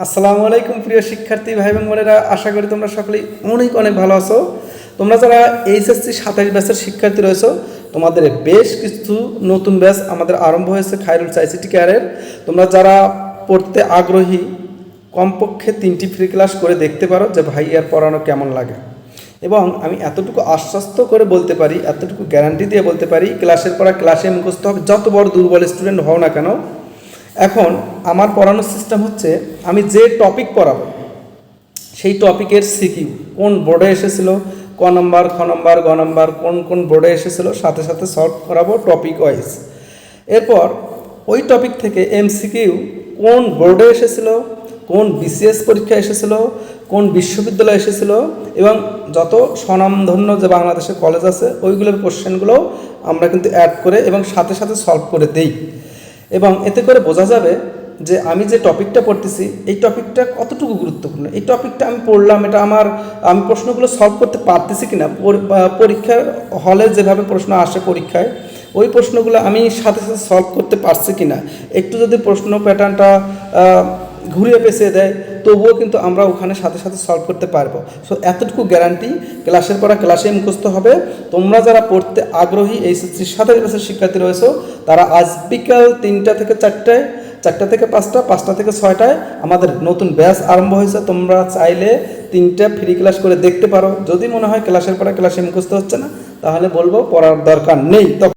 আসসালামু আলাইকুম প্রিয় শিক্ষার্থী ভাই এবং বোনেরা, আশা করি তোমরা সকলেই অনেক অনেক ভালো আছো। তোমরা যারা এইচএসসি 27 ব্যাচের শিক্ষার্থী রয়েছো, তোমাদের বেশ কিছু নতুন ব্যাচ আমাদের আরম্ভ হয়েছে খায়রুল আইসিটি কেয়ারের। তোমরা যারা পড়তে আগ্রহী, কমপক্ষে 3টি ফ্রি ক্লাস করে দেখতে পারো যে ভাইয়ার পড়ানো কেমন লাগে। এবং আমি এতটুকু আশ্বস্ত করে বলতে পারি, এতটুকু গ্যারান্টি দিয়ে বলতে পারি, ক্লাসের পড়া ক্লাসে মুখস্থ হবে, যত বড় দুর্বল স্টুডেন্ট হও না কেন। এখন আমার পড়ানোর সিস্টেম হচ্ছে, আমি যে টপিক পড়াবো সেই টপিকের সিকিউ কোন বোর্ডে এসেছিলো, ক নম্বর, খ নম্বর, গ নম্বর, কোন কোন বোর্ডে এসেছিলো সাথে সাথে সলভ করাবো টপিক ওয়াইজ। এরপর ওই টপিক থেকে এমসিকিউ কোন বোর্ডে এসেছিলো, কোন বিসিএস পরীক্ষা এসেছিলো, কোন বিশ্ববিদ্যালয়ে এসেছিলো, এবং যত স্বনামধন্য যে বাংলাদেশের কলেজ আছে ওইগুলোর কোশ্চেনগুলোও আমরা কিন্তু অ্যাড করে এবং সাথে সাথে সলভ করে দিই। এবং এতে করে বোঝা যাবে যে আমি যে টপিকটা পড়তেছি এই টপিকটা কতটুকু গুরুত্বপূর্ণ। এই টপিকটা আমি পড়লাম, এটা আমি প্রশ্নগুলো সলভ করতে পারতেছি কিনা, পরীক্ষার হলে যেভাবে প্রশ্ন আসে পরীক্ষায় ওই প্রশ্নগুলো আমি সাথে সাথে সলভ করতে পারছি কিনা। একটু যদি প্রশ্ন প্যাটার্নটা ঘুরিয়ে পেঁচিয়ে দেয় তবুও কিন্তু আমরা ওখানে সাথে সাথে সলভ করতে পারবো। সো এতটুকু গ্যারান্টি, ক্লাসের পড়া ক্লাসে মুখস্থ হবে। তোমরা যারা পড়তে আগ্রহী, এইচএসসি 27 ব্যাচের শিক্ষার্থী রয়েছে, তারা আজ বিকাল 3টা থেকে 4টায়, 4টা থেকে 5টা, 5টা থেকে 6টায় আমাদের নতুন ব্যাচ আরম্ভ হয়েছে। তোমরা চাইলে 3টা ফ্রি ক্লাস করে দেখতে পারো। যদি মনে হয় ক্লাসের পড়া ক্লাসে মুখস্থ হচ্ছে না, তাহলে বলবো পড়ার দরকার নেই।